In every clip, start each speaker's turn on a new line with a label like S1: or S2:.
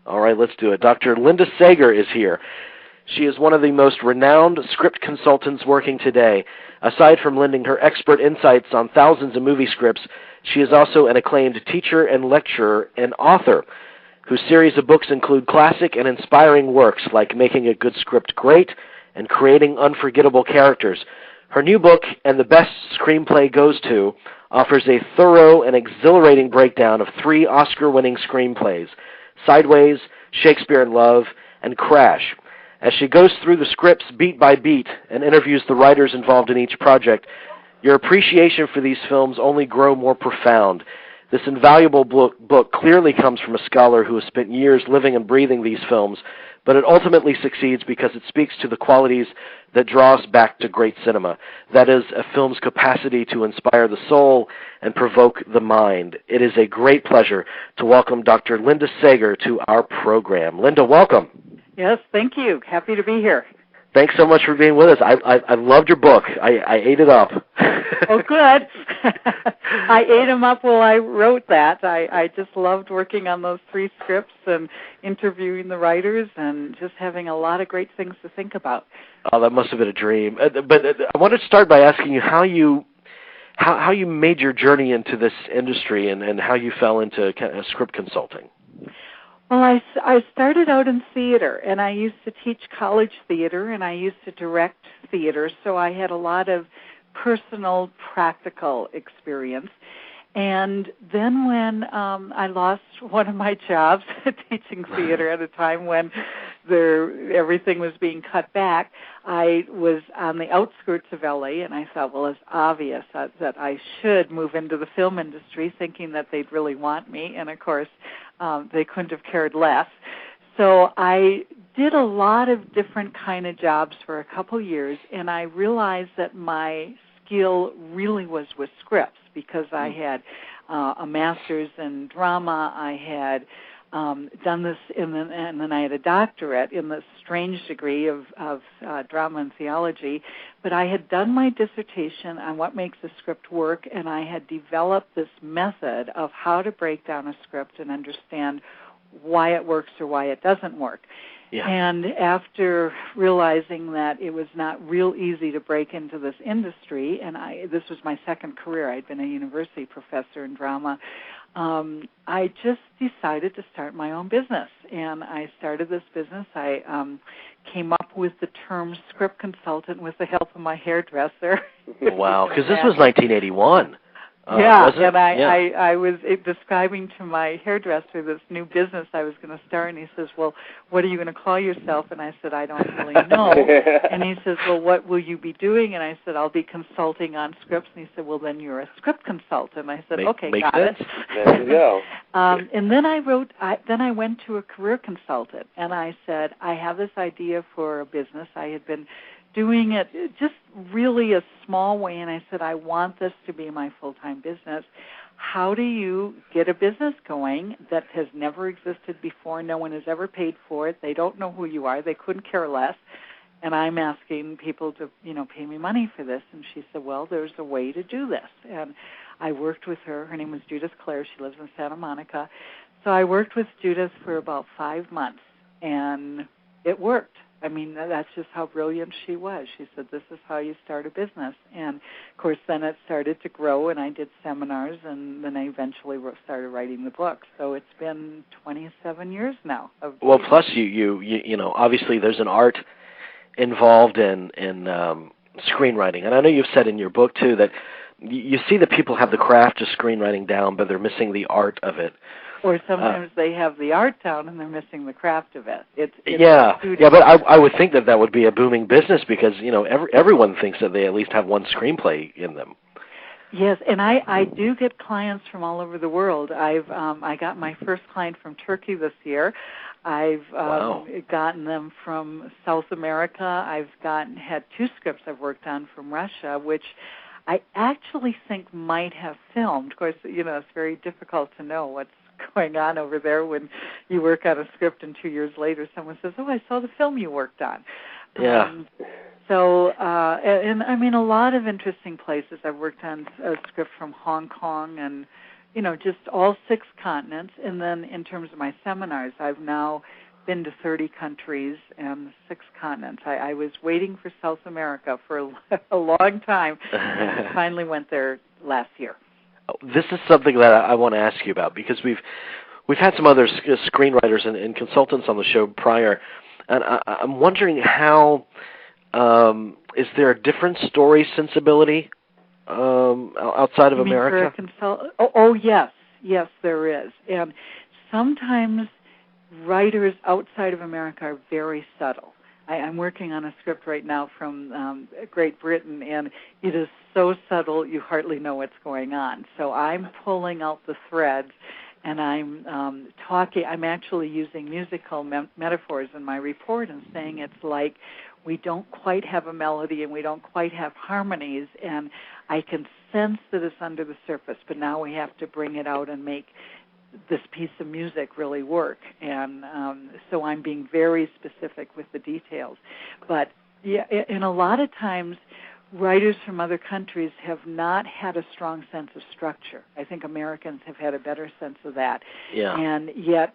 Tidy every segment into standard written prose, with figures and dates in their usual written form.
S1: All right, let's do it. Dr. Linda Seger is here. She is one of the most renowned script consultants working today. Aside from lending her expert insights on thousands of movie scripts, she is also an acclaimed teacher and lecturer and author, whose series of books include classic and inspiring works like Making a Good Script Great and Creating Unforgettable Characters. Her new book, And the Best Screenplay Goes To, offers a thorough and exhilarating breakdown of 3 Oscar-winning screenplays, Sideways, Shakespeare in Love, and Crash. As she goes through the scripts beat by beat and interviews the writers involved in each project, your appreciation for these films only grow more profound. This invaluable book clearly comes from a scholar who has spent years living and breathing these films, but it ultimately succeeds because it speaks to the qualities that draw us back to great cinema. That is, a film's capacity to inspire the soul and provoke the mind. It is a great pleasure to welcome Dr. Linda Seger to our program. Linda, welcome.
S2: Yes, thank you. Happy to be here.
S1: Thanks so much for being with us. I loved your book. I ate it up.
S2: Oh, good. I ate them up while I wrote that. I just loved working on those 3 scripts and interviewing the writers and just having a lot of great things to think about.
S1: Oh, that must have been a dream. But I want to start by asking you how you made your journey into this industry and how you fell into script consulting.
S2: Well, I started out in theater, and I used to teach college theater, and I used to direct theater, so I had a lot of personal, practical experience. And then when I lost one of my jobs teaching theater at a time when everything was being cut back, I was on the outskirts of L.A., and I thought, well, it's obvious that I should move into the film industry, thinking that they'd really want me, and of course, they couldn't have cared less. So I did a lot of different kind of jobs for a couple years, and I realized that my skill really was with scripts because I had a master's in drama. I had done this, and then I had a doctorate in the strange degree of drama and theology. But I had done my dissertation on what makes a script work, and I had developed this method of how to break down a script and understand why it works or why it doesn't work. Yeah. And after realizing that it was not real easy to break into this industry, and this was my second career, I'd been a university professor in drama, I just decided to start my own business. And I started this business. I came up with the term script consultant with the help of my hairdresser.
S1: Wow, because this was 1981.
S2: And I was describing to my hairdresser this new business I was going to start, and he says, well, what are you going to call yourself? And I said, I don't really know. And he says, well, what will you be doing? And I said, I'll be consulting on scripts. And he said, well, then you're a script consultant. I said, okay, got it.
S3: There you go.
S2: And then I went to a career consultant, and I said, I have this idea for a business. I had been doing it just really a small way, and I said, I want this to be my full-time business. How do you get a business going that has never existed before? No one has ever paid for it. They don't know who you are. They couldn't care less. And I'm asking people to, pay me money for this. And she said, well, there's a way to do this. And I worked with her. Her name was Judith Clare. She lives in Santa Monica. So I worked with Judith for about 5 months, and it worked. I mean, that's just how brilliant she was. She said, this is how you start a business. And, of course, then it started to grow, and I did seminars, and then I eventually started writing the book. So it's been 27 years now.
S1: Well, plus you obviously there's an art involved in screenwriting. And I know you've said in your book, too, that you see that people have the craft of screenwriting down, but they're missing the art of it.
S2: Or sometimes they have the art down and they're missing the craft of it.
S1: But I would think that would be a booming business because everyone thinks that they at least have one screenplay in them.
S2: Yes, and I do get clients from all over the world. I got my first client from Turkey this year. I've gotten them from South America. I've had 2 scripts I've worked on from Russia, which I actually think might have filmed. Of course, it's very difficult to know what's going on over there when you work on a script and 2 years later someone says, oh, I saw the film you worked on.
S1: Yeah.
S2: And I mean, a lot of interesting places. I've worked on a script from Hong Kong and just all 6 continents. And then in terms of my seminars, I've now been to 30 countries and 6 continents. I was waiting for South America for a long time, and finally went there last year.
S1: This is something that I want to ask you about, because we've had some other screenwriters and consultants on the show prior, and I'm wondering how is there a different story sensibility outside of America?
S2: Yes, there is. And sometimes writers outside of America are very subtle. I'm working on a script right now from Great Britain, and it is so subtle you hardly know what's going on. So I'm pulling out the threads, and I'm actually using musical metaphors in my report and saying it's like we don't quite have a melody and we don't quite have harmonies, and I can sense that it's under the surface, but now we have to bring it out and make this piece of music really work. And so I'm being very specific with the details. But yeah, and a lot of times writers from other countries have not had a strong sense of structure. I think Americans have had a better sense of that.
S1: Yeah.
S2: And yet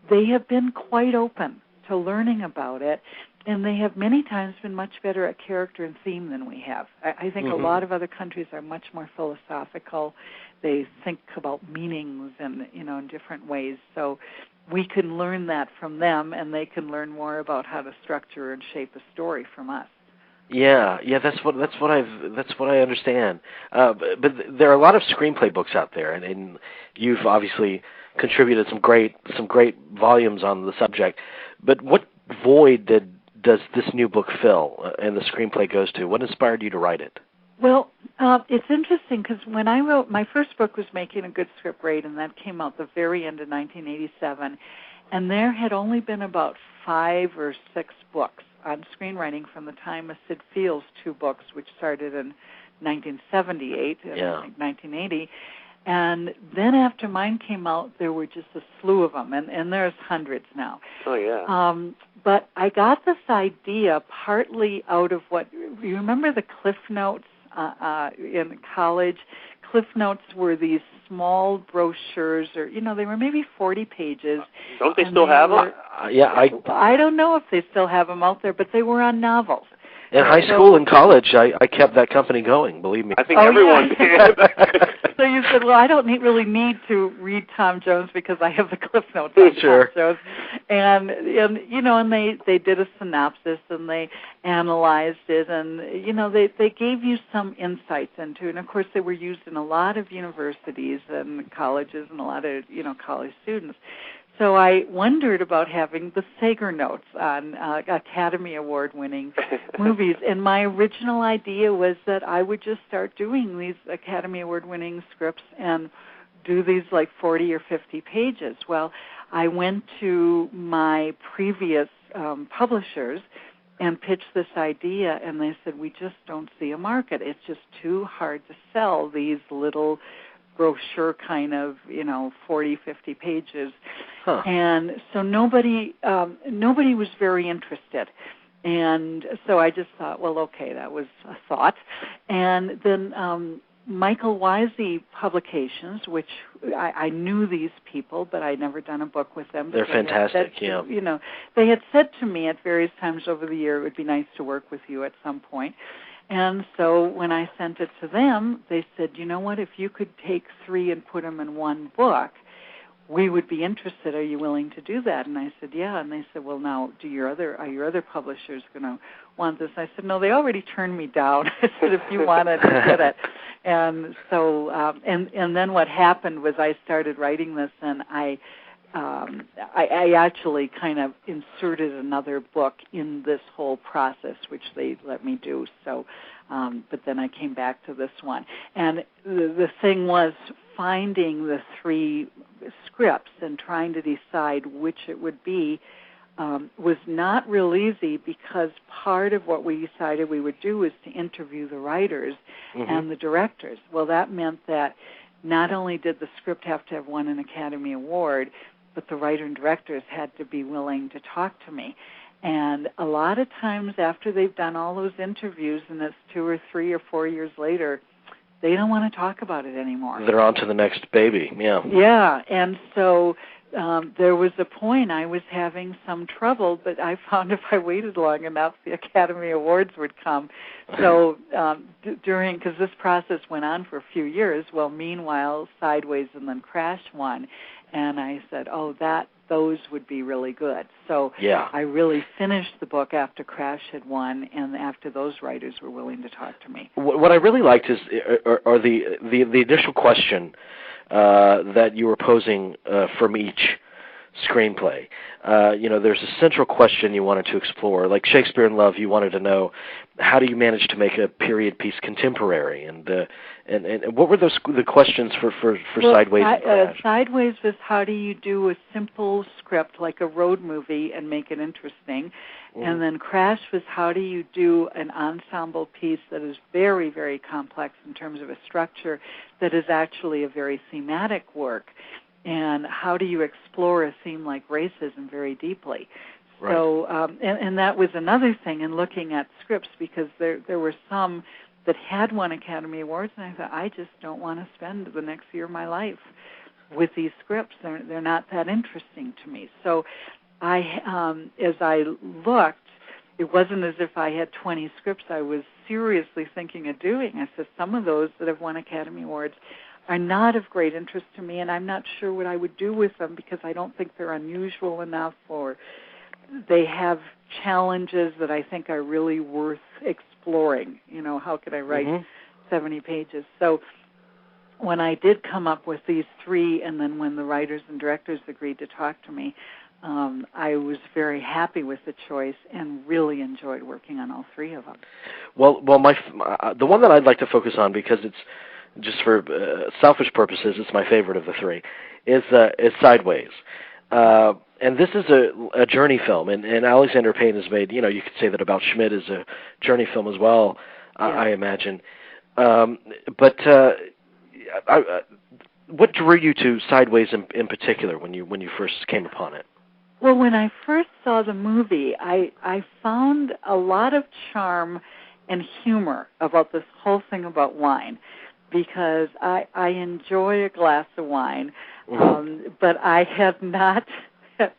S2: they have been quite open to learning about it, and they have many times been much better at character and theme than we have. I think a lot of other countries are much more philosophical. They think about meanings and in different ways. So we can learn that from them, and they can learn more about how to structure and shape a story from us.
S1: Yeah, that's what I understand. But there are a lot of screenplay books out there, and you've obviously contributed some great volumes on the subject. But what void does this new book fill, and the Screenplay Goes to? What inspired you to write it?
S2: Well, it's interesting because when I wrote, my first book was Making a Good Script Great, and that came out the very end of 1987. And there had only been about 5 or 6 books on screenwriting from the time of Sid Field's 2 books, which started in 1978 and I think 1980. And then after mine came out, there were just a slew of them, and there's hundreds now.
S3: Oh, yeah.
S2: But I got this idea partly out of what, you remember the Cliff Notes in college? Cliff Notes were these small brochures, or, they were maybe 40 pages.
S3: Don't they still have them?
S2: I don't know if they still have them out there, but they were on novels.
S1: In high school and college, I kept that company going, believe me.
S3: I think everyone did.
S2: So you said, well, I don't really need to read Tom Jones because I have the Cliff Notes on Tom Jones. And they did a synopsis, and they analyzed it, and, they gave you some insights into it. And, of course, they were used in a lot of universities and colleges and a lot of, college students. So I wondered about having the Seger Notes on Academy Award-winning movies. And my original idea was that I would just start doing these Academy Award-winning scripts and do these like 40 or 50 pages. Well, I went to my previous publishers and pitched this idea, and they said, we just don't see a market. It's just too hard to sell these little brochure kind of, 40, 50 pages. Huh. And so nobody was very interested. And so I just thought, well, okay, that was a thought. And then Michael Wisey Publications, which I knew these people, but I'd never done a book with them.
S1: They're fantastic, yeah.
S2: They had said to me at various times over the year, it would be nice to work with you at some point. And so when I sent it to them, they said, you know what, if you could take 3 and put them in one book, we would be interested. Are you willing to do that? And I said, yeah. And they said, well, now, are your other publishers going to want this? I said, no, they already turned me down. I said, if you want it, get it. And so, and then what happened was I started writing this, and I actually kind of inserted another book in this whole process, which they let me do. So, but then I came back to this one. And the thing was finding the 3 scripts and trying to decide which it would be was not real easy, because part of what we decided we would do was to interview the writers and the directors. Well, that meant that not only did the script have to have won an Academy Award, but the writer and directors had to be willing to talk to me. And a lot of times after they've done all those interviews, and it's 2 or 3 or 4 years later, they don't want to talk about it anymore.
S1: They're on to the next baby, yeah.
S2: Yeah, and so there was a point I was having some trouble, but I found if I waited long enough, the Academy Awards would come. So because this process went on for a few years, well, meanwhile, Sideways and then Crash won. And I said, those would be really good. So I really finished the book after Crash had won, and after those writers were willing to talk to me.
S1: What I really liked is the initial question that you were posing from each screenplay. There's a central question you wanted to explore. Like Shakespeare in Love, you wanted to know, how do you manage to make a period piece contemporary? And what were the questions for Sideways and Crash?
S2: Sideways was, how do you do a simple script like a road movie and make it interesting? And then Crash was, how do you do an ensemble piece that is very, very complex in terms of a structure that is actually a very thematic work? And how do you explore a theme like racism very deeply? Right. So, and that was another thing in looking at scripts, because there were some that had won Academy Awards, and I thought, I just don't want to spend the next year of my life with these scripts. They're not that interesting to me. So as I looked, it wasn't as if I had 20 scripts I was seriously thinking of doing. I said, some of those that have won Academy Awards are not of great interest to me, and I'm not sure what I would do with them, because I don't think they're unusual enough, or they have challenges that I think are really worth exploring. How could I write 70 pages? So when I did come up with these three, and then when the writers and directors agreed to talk to me, I was very happy with the choice and really enjoyed working on all three of them.
S1: Well, the one that I'd like to focus on, because it's just for selfish purposes, it's my favorite of the three, is Sideways. And this is a journey film, and Alexander Payne has made, you could say that about Schmidt is a journey film as well, I imagine. But what drew you to Sideways in particular when you first came upon it?
S2: Well, when I first saw the movie, I found a lot of charm and humor about this whole thing about wine, because I enjoy a glass of wine, but I have not,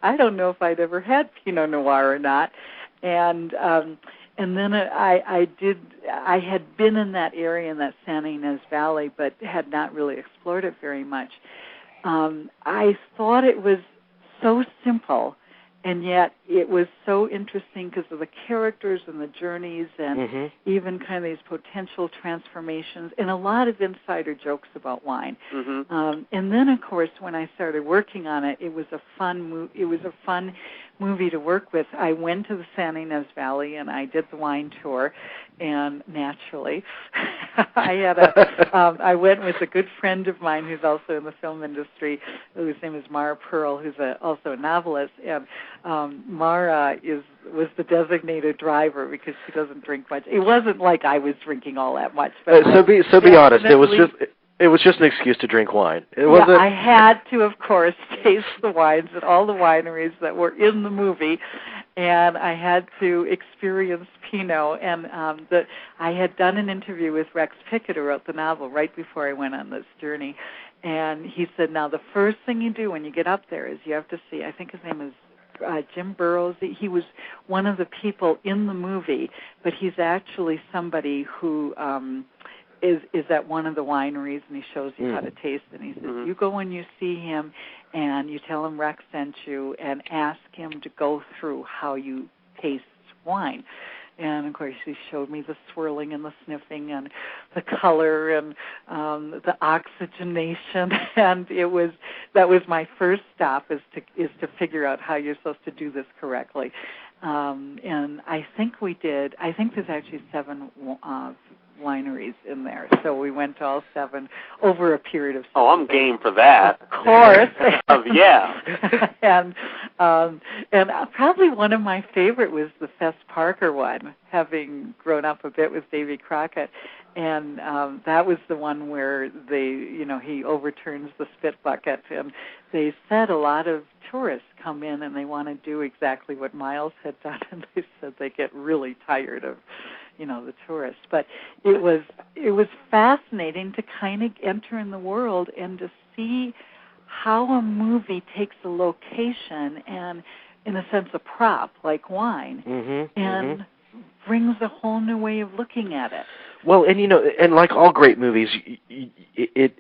S2: I don't know if I'd ever had Pinot Noir or not, and then I had been in that area, in that San Ynez Valley, but had not really explored it very much. I thought it was so simple, and yet it was so interesting because of the characters and the journeys, and even kind of these potential transformations, and a lot of insider jokes about wine. And then, of course, when I started working on it, it was a fun movie to work with. I went to the San Ynez Valley and I did the wine tour, and naturally, I went with a good friend of mine who's also in the film industry, whose name is Mara Pearl, who's also a novelist, and Mara was the designated driver because she doesn't drink much. It wasn't like I was drinking all that much. But
S1: be honest, it was just an excuse to drink wine.
S2: I had to, of course, taste the wines at all the wineries that were in the movie, and I had to experience Pinot. And I had done an interview with Rex Pickett, who wrote the novel, right before I went on this journey. And he said, now the first thing you do when you get up there is you have to see, I think his name is Jim Burroughs. He was one of the people in the movie, but he's actually somebody who is at one of the wineries, and he shows you how to taste it. And he says, you go when you see him, and you tell him Rex sent you, and ask him to go through how you taste wine. And, of course, he showed me the swirling and the sniffing and the color and the oxygenation. And that was my first stop, is to figure out how you're supposed to do this correctly. And I think there's actually 7 wineries in there. So we went to all 7 over a period of 7
S3: Oh, I'm game for that.
S2: Of course.
S3: Yeah.
S2: And probably one of my favorite was the Fess Parker one, having grown up a bit with Davy Crockett. And that was the one where he overturns the spit bucket. And they said a lot of tourists come in and they want to do exactly what Miles had done. And they said they get really tired of, the tourists. But it was fascinating to kind of enter in the world and to see how a movie takes a location and, in a sense, a prop like wine, and brings a whole new way of looking at it.
S1: Well, and like all great movies,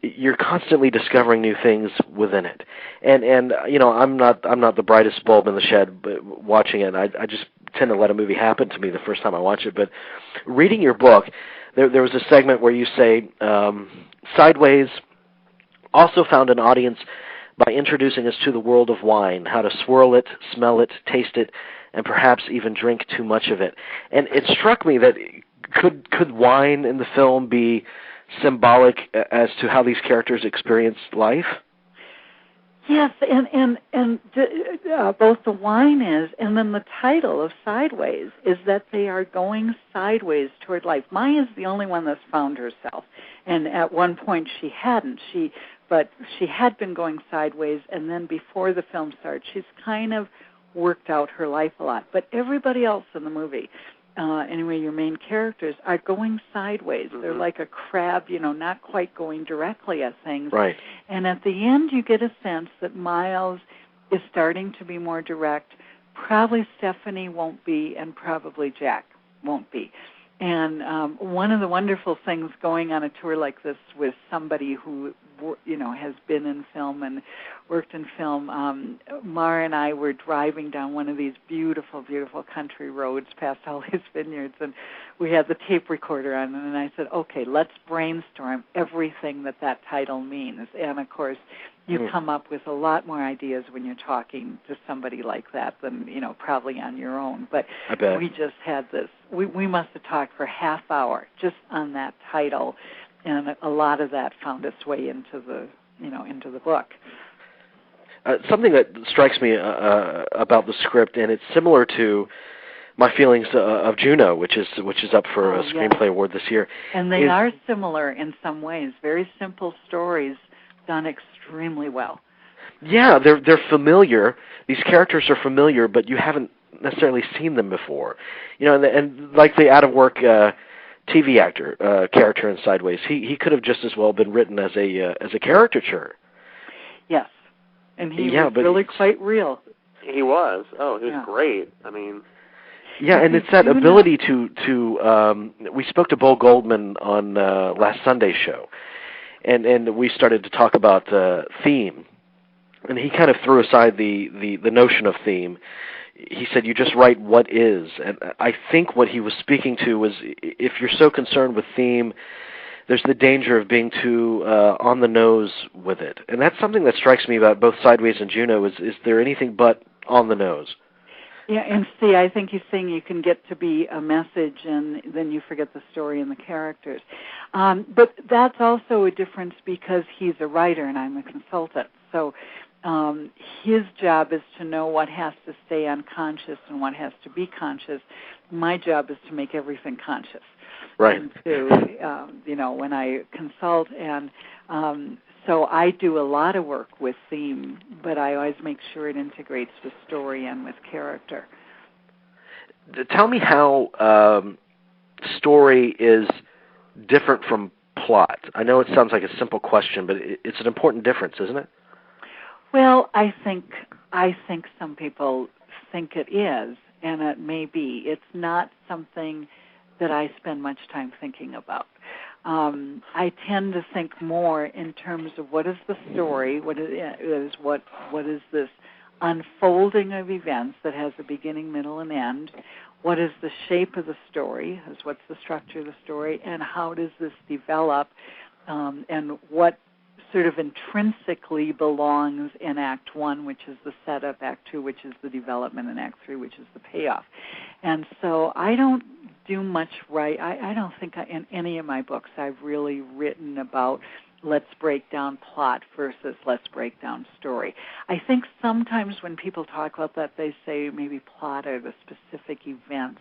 S1: you're constantly discovering new things within it. And I'm not the brightest bulb in the shed, but watching it, I just tend to let a movie happen to me the first time I watch it. But reading your book, there was a segment where you say, Sideways also found an audience by introducing us to the world of wine, how to swirl it, smell it, taste it, and perhaps even drink too much of it. And it struck me that could wine in the film be symbolic as to how these characters experience life?
S2: Yes, and both the wine is, and then the title of Sideways is that they are going sideways toward life. Maya is the only one that's found herself, and at one point she hadn't. But she had been going sideways, and then before the film starts, she's kind of worked out her life a lot. But everybody else in the movie, anyway, your main characters, are going sideways. They're like a crab, not quite going directly at things.
S1: Right.
S2: And at the end, you get a sense that Miles is starting to be more direct. Probably Stephanie won't be, and probably Jack won't be. And one of the wonderful things going on a tour like this with somebody who, has been in film and worked in film, Mara and I were driving down one of these beautiful, beautiful country roads past all these vineyards, and we had the tape recorder on, and I said, okay, let's brainstorm everything that title means. And, of course, you come up with a lot more ideas when you're talking to somebody like that than, probably on your own. But
S1: I bet.
S2: We just had this. We must have talked for half hour just on that title, and a lot of that found its way into the book.
S1: Something that strikes me about the script, and it's similar to my feelings of Juno, which is up for a Screenplay Award this year.
S2: And they are similar in some ways. Very simple stories done extremely well.
S1: Yeah, they're familiar. These characters are familiar, but you haven't necessarily seen them before. And like the out-of-work TV actor character in Sideways, he could have just as well been written as a caricature.
S2: Yes, and he was really quite real.
S3: He was. Oh, he was great. I mean.
S1: Yeah, and it's that ability to we spoke to Bo Goldman on last Sunday's show, and we started to talk about theme, and he kind of threw aside the notion of theme. He said, you just write what is, and I think what he was speaking to was if you're so concerned with theme, there's the danger of being too on the nose with it. And that's something that strikes me about both Sideways and Juno, is there anything but on the nose?
S2: Yeah, and see, I think he's saying you can get to be a message and then you forget the story and the characters. But that's also a difference because he's a writer and I'm a consultant. So his job is to know what has to stay unconscious and what has to be conscious. My job is to make everything conscious.
S1: Right.
S2: And to, when I consult, and so I do a lot of work with theme, but I always make sure it integrates with story and with character.
S1: Tell me how story is different from plot. I know it sounds like a simple question, but it's an important difference, isn't it?
S2: Well, I think some people think it is, and it may be. It's not something that I spend much time thinking about. I tend to think more in terms of what is the story, what is this unfolding of events that has a beginning, middle, and end, what is the shape of the story, what's the structure of the story, and how does this develop, and what sort of intrinsically belongs in Act 1, which is the setup, Act 2, which is the development, and Act 3, which is the payoff. And so I don't do much I don't think in any of my books I've really written about let's break down plot versus let's break down story. I think sometimes when people talk about that, they say maybe plot are the specific events.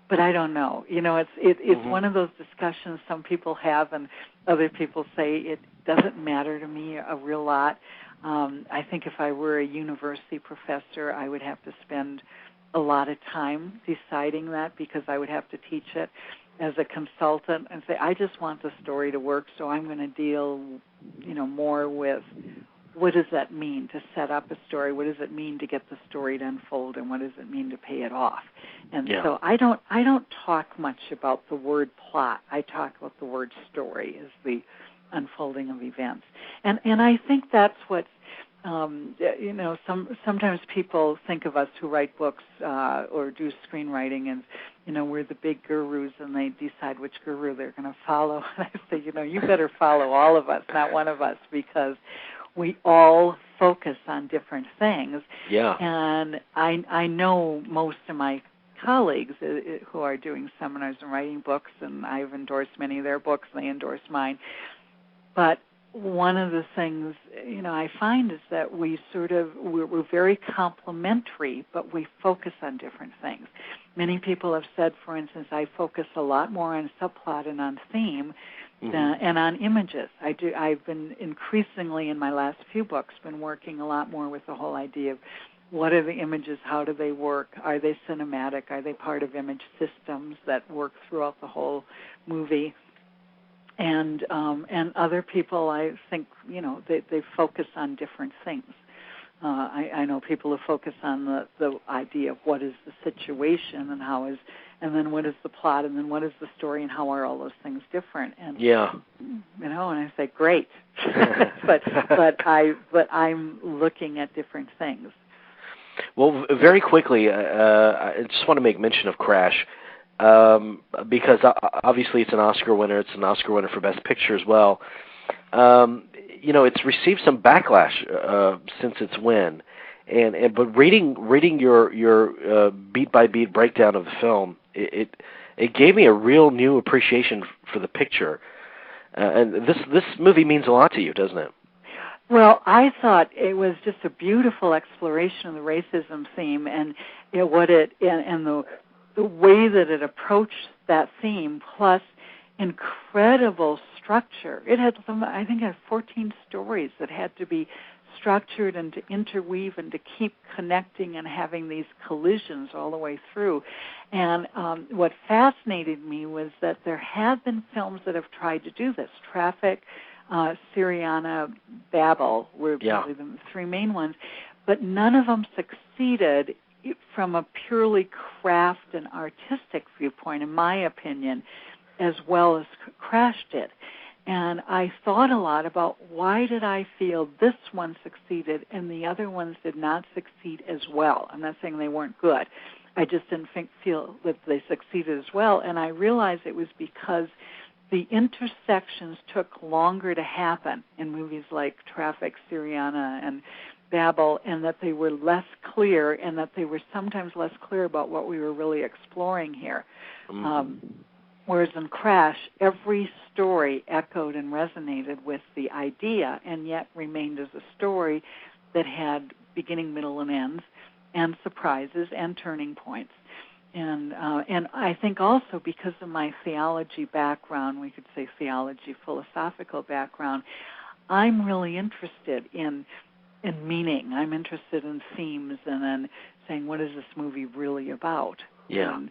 S2: But I don't know. It's one of those discussions some people have, and other people say it doesn't matter to me a real lot. I think if I were a university professor, I would have to spend a lot of time deciding that because I would have to teach it as a consultant and say, I just want the story to work, so I'm going to deal, more with what does that mean to set up a story? What does it mean to get the story to unfold, and what does it mean to pay it off? And so I don't talk much about the word plot. I talk about the word story as the unfolding of events. And I think that's what sometimes people think of us who write books or do screenwriting and we're the big gurus and they decide which guru they're going to follow. And I say, you better follow all of us, not one of us, because we all focus on different things.
S1: Yeah.
S2: And I know most of my colleagues who are doing seminars and writing books, and I've endorsed many of their books, and they endorse mine. But one of the things, I find is that we're very complementary, but we focus on different things. Many people have said, for instance, I focus a lot more on subplot and on theme and on images. I've been increasingly in my last few books been working a lot more with the whole idea of what are the images, how do they work, are they cinematic, are they part of image systems that work throughout the whole movie. And other people, I think, they focus on different things. I know people who focus on the idea of what is the situation and then what is the plot, and then what is the story, and how are all those things different? And and I say great, but I'm looking at different things.
S1: Well, very quickly, I just want to make mention of Crash. Because obviously it's an Oscar winner. It's an Oscar winner for Best Picture as well. It's received some backlash since its win, but reading your beat by beat breakdown of the film, it gave me a real new appreciation for the picture. And this movie means a lot to you, doesn't it?
S2: Well, I thought it was just a beautiful exploration of the racism theme and the way that it approached that theme, plus incredible structure. It had I think it had 14 stories that had to be structured and to interweave and to keep connecting and having these collisions all the way through. And what fascinated me was that there have been films that have tried to do this. Traffic, Syriana, Babel were probably the three main ones, but none of them succeeded from a purely craft and artistic viewpoint, in my opinion, as well as Crash did. And I thought a lot about why did I feel this one succeeded and the other ones did not succeed as well. I'm not saying they weren't good. I just didn't feel that they succeeded as well. And I realized it was because the intersections took longer to happen in movies like Traffic, Syriana, and Babel, and that they were less clear, and that they were sometimes less clear about what we were really exploring here. Whereas in Crash, every story echoed and resonated with the idea, and yet remained as a story that had beginning, middle, and ends, and surprises and turning points. And I think also because of my theology background, we could say theology, philosophical background, I'm really interested in meaning. I'm interested in themes and then saying, what is this movie really about?
S1: Yeah.
S2: And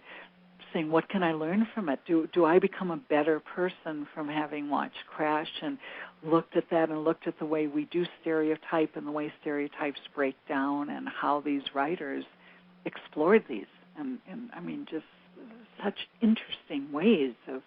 S2: saying, what can I learn from it? Do I become a better person from having watched Crash and looked at that and looked at the way we do stereotype and the way stereotypes break down and how these writers explored these? And I mean, just such interesting ways of,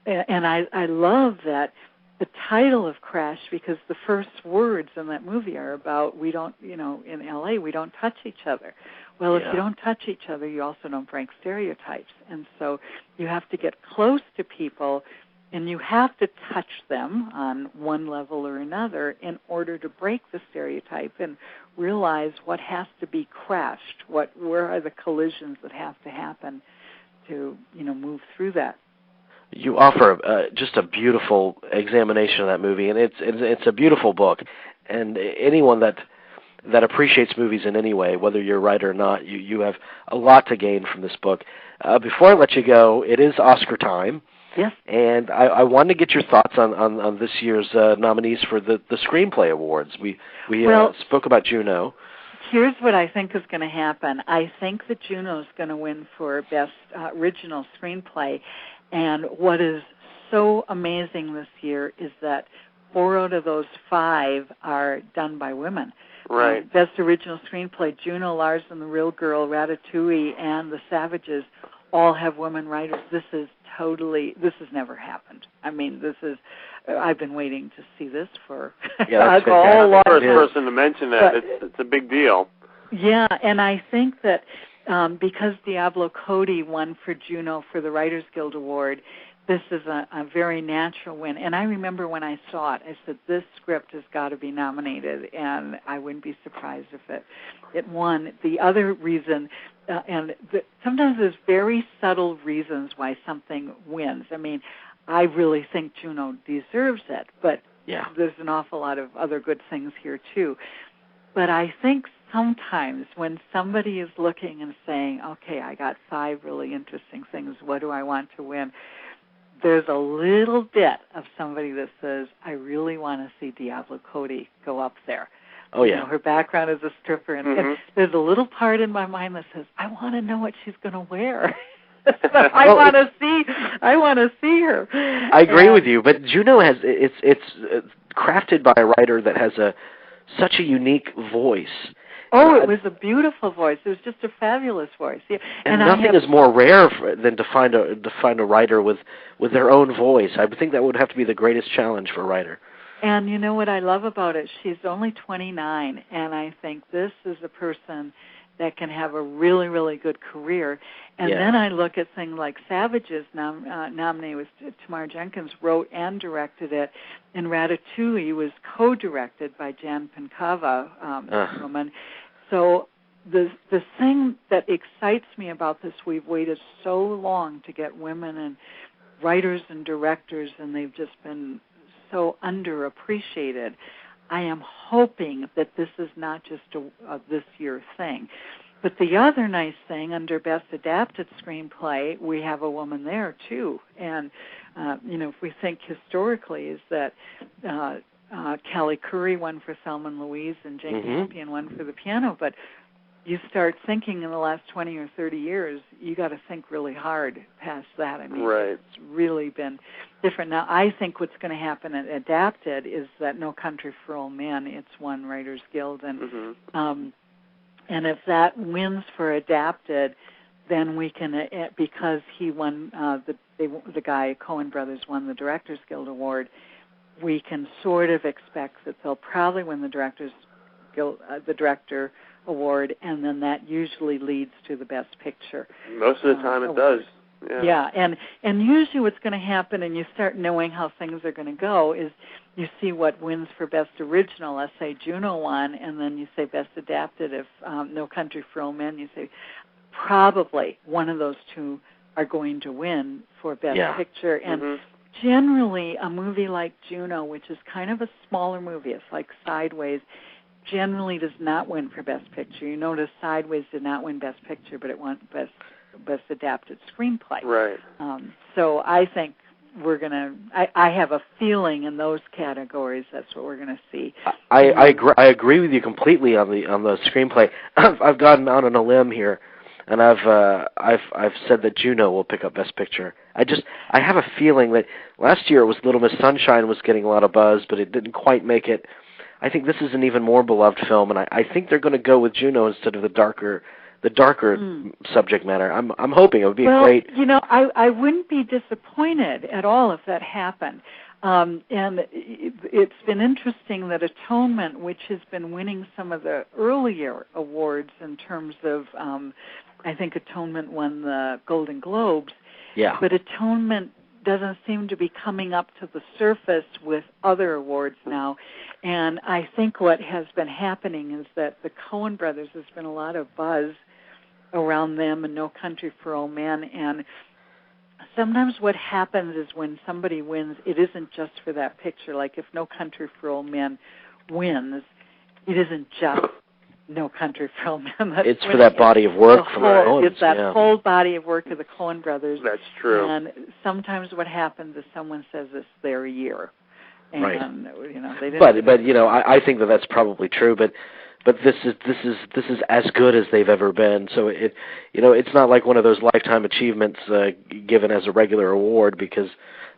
S2: and I love that the title of Crash, because the first words in that movie are about we don't, in L.A., we don't touch each other. Well, if you don't touch each other, you also don't break stereotypes. And so you have to get close to people, and you have to touch them on one level or another in order to break the stereotype and realize what has to be crashed, where are the collisions that have to happen to, move through that.
S1: You offer just a beautiful examination of that movie, and it's a beautiful book. And anyone that appreciates movies in any way, whether you're a writer or not, you have a lot to gain from this book. Before I let you go, it is Oscar time.
S2: Yes.
S1: And I wanted to get your thoughts on this year's nominees for the Screenplay Awards. We spoke about Juno.
S2: Here's what I think is going to happen. I think that Juno's going to win for Best Original Screenplay, and what is so amazing this year is that 4 out of those 5 are done by women.
S3: Right.
S2: Best Original Screenplay, Juno, Lars and the Real Girl, Ratatouille, and The Savages all have women writers. This has never happened. I mean, I've been waiting to see this for
S1: that's
S2: a whole long
S3: time.
S2: First
S3: person to mention that. It's a big deal.
S2: Yeah, and I think that because Diablo Cody won for Juno for the Writers Guild Award, this is a very natural win. And I remember when I saw it, I said, this script has got to be nominated, and I wouldn't be surprised if it won. The other reason, sometimes there's very subtle reasons why something wins. I mean, I really think Juno deserves it, but there's an awful lot of other good things here, too. But I think sometimes when somebody is looking and saying, okay, I got 5 really interesting things, what do I want to win? There's a little bit of somebody that says, I really want to see Diablo Cody go up there.
S1: Oh, yeah.
S2: You know, her background as a stripper. And there's a little part in my mind that says, I want to know what she's going to wear. I want to see her.
S1: I agree with you, but Juno it's crafted by a writer that has such a unique voice.
S2: Oh, it was a beautiful voice. It was just a fabulous voice. Yeah.
S1: And nothing is more rare than to find a writer with their own voice. I would think that would have to be the greatest challenge for a writer.
S2: And you know what I love about it? She's only 29, and I think this is a person that can have a really, really good career. And then I look at things like Savages, nominated with Tamar Jenkins, wrote and directed it, and Ratatouille was co-directed by Jan Pankava, a woman. So the thing that excites me about this, we've waited so long to get women and writers and directors, and they've just been so underappreciated. I am hoping that this is not just a this year thing. But the other nice thing, under Best Adapted Screenplay, we have a woman there, too. And, if we think historically, is that Callie Curry won for Thelma and Louise and Jane Campion won for The Piano. But you start thinking in the last 20 or 30 years, you got to think really hard past that. I mean, It's really been different. Now, I think what's going to happen at Adapted is that No Country for Old Men, it's won Writers Guild, and if that wins for Adapted, then we can, because he won, the guy, Coen Brothers, won the Directors Guild Award, we can sort of expect that they'll probably win the Directors Guild, the Director Award, and then that usually leads to the Best Picture.
S3: Most of the time it does.
S2: Yeah, and usually what's going to happen, and you start knowing how things are going to go, is you see what wins for Best Original. Let's say Juno won, and then you say Best Adapted. If No Country for Old Men, you say probably one of those two are going to win for Best Picture. And generally, a movie like Juno, which is kind of a smaller movie, it's like Sideways, generally does not win for Best Picture. You notice Sideways did not win Best Picture, but it won Best Adapted Screenplay.
S3: Right.
S2: So I think we're going to, I have a feeling in those categories that's what we're going to see.
S1: I agree with you completely on the screenplay. I've gotten out on a limb here, and I've said that Juno will pick up Best Picture. I have a feeling that last year it was Little Miss Sunshine was getting a lot of buzz, but it didn't quite make it. I think this is an even more beloved film, and I think they're going to go with Juno instead of the darker subject matter. I'm hoping it would be a great.
S2: I wouldn't be disappointed at all if that happened. And it's been interesting that Atonement, which has been winning some of the earlier awards in terms of, I think Atonement won the Golden Globes.
S1: Yeah.
S2: But Atonement doesn't seem to be coming up to the surface with other awards now. And I think what has been happening is that the Coen brothers, there's been a lot of buzz around them and No Country for Old Men. And sometimes what happens is when somebody wins, it isn't just for that picture. Like if No Country for Old Men wins, it isn't just No Country for Old Men.
S1: It's for that body of work from the Coens.
S2: It's that whole body of work of the Coen brothers.
S3: That's true.
S2: And sometimes what happens is someone says it's their year. And,
S1: right.
S2: They didn't.
S1: But I think that's probably true. But but this is as good as they've ever been. So it's not like one of those lifetime achievements given as a regular award, because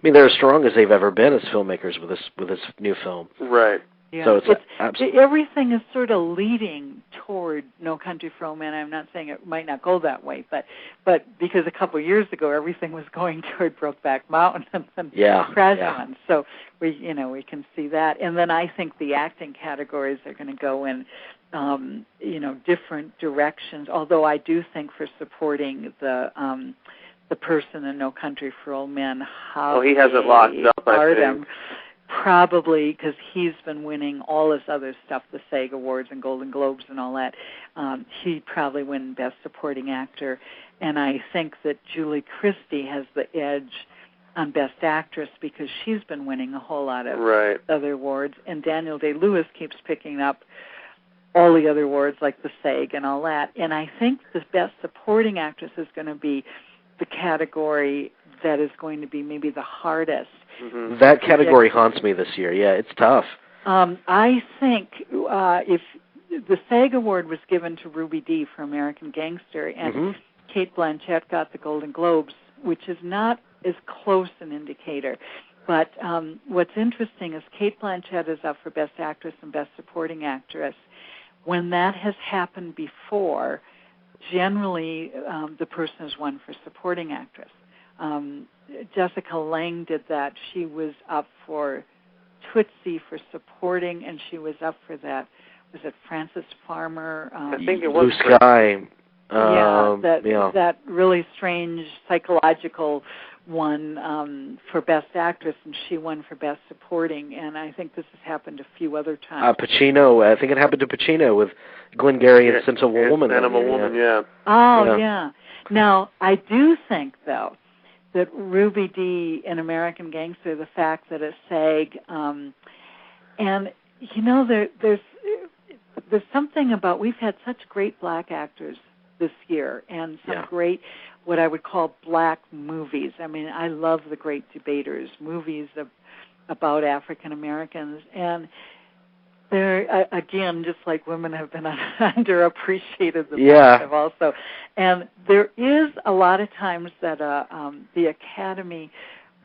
S1: they're as strong as they've ever been as filmmakers with this new film.
S3: Right.
S2: Yeah.
S1: So it's absolutely,
S2: everything is sort of leading toward No Country for Old Men. I'm not saying it might not go that way, but because a couple of years ago everything was going toward Brokeback Mountain and Crash Land. So we can see that. And then I think the acting categories are going to go in different directions. Although I do think for supporting the person in No Country for Old Men, how
S3: he has it locked up, I think.
S2: Probably because he's been winning all this other stuff, the SAG Awards and Golden Globes and all that. He'd probably win Best Supporting Actor. And I think that Julie Christie has the edge on Best Actress because she's been winning a whole lot of other awards. And Daniel Day-Lewis keeps picking up all the other awards like the SAG and all that. And I think the Best Supporting Actress is going to be the category that is going to be maybe the hardest.
S1: Mm-hmm. That category haunts me this year. Yeah, it's tough.
S2: I think if the SAG Award was given to Ruby Dee for American Gangster, and Cate Blanchett got the Golden Globes, which is not as close an indicator. But what's interesting is Cate Blanchett is up for Best Actress and Best Supporting Actress. When that has happened before, generally the person has won for Supporting Actress. Jessica Lange did that. She was up for Tootsie for supporting, and she was up for that. Was it Frances Farmer?
S3: I think it was
S1: Blue Sky.
S2: That really strange psychological one for Best Actress, and she won for Best Supporting. And I think this has happened a few other times.
S1: Pacino. I think it happened to Pacino with Glengarry and Sensible Woman.
S3: Sensible Woman, yeah.
S2: Oh, yeah. Now, I do think, though, that Ruby Dee in American Gangster, the fact that it's SAG, and there's something about, we've had such great black actors this year and some great, what I would call black movies. I love The Great Debaters, movies about African Americans, and they're, again, just like women have been underappreciated have also. And there is a lot of times that the Academy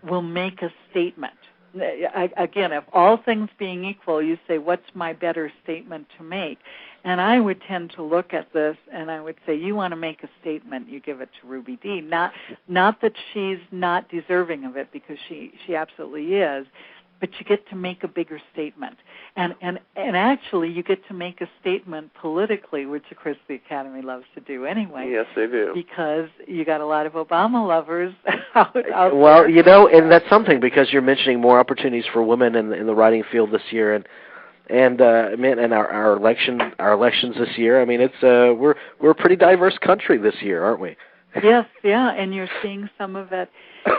S2: will make a statement. Again, if all things being equal, you say, what's my better statement to make? And I would tend to look at this and I would say, you want to make a statement, you give it to Ruby Dee. Not that she's not deserving of it, because she absolutely is, but you get to make a bigger statement. And actually you get to make a statement politically, which of course the Academy loves to do anyway.
S3: Yes, they do.
S2: Because you got a lot of Obama lovers out
S1: well,
S2: there.
S1: And that's something, because you're mentioning more opportunities for women in the writing field this year, and our elections this year. It's we're a pretty diverse country this year, aren't we?
S2: Yes, yeah, and you're seeing some of it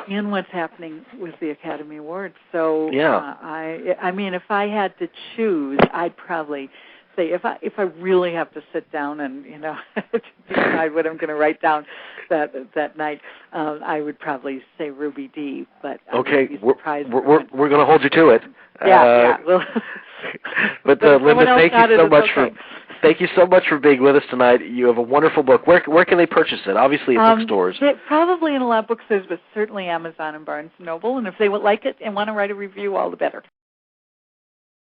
S2: in what's happening with the Academy Awards. So, if I had to choose, I'd probably say if I really have to sit down and decide what I'm going to write down that night, I would probably say Ruby Dee. But
S1: okay, we're going to hold you to it.
S2: Well,
S1: but Linda, thank you so much for being with us tonight. You have a wonderful book. Where can they purchase it? Obviously at bookstores.
S2: Probably in a lot of bookstores, but certainly Amazon and Barnes & Noble. And if they would like it and want to write a review, all the better.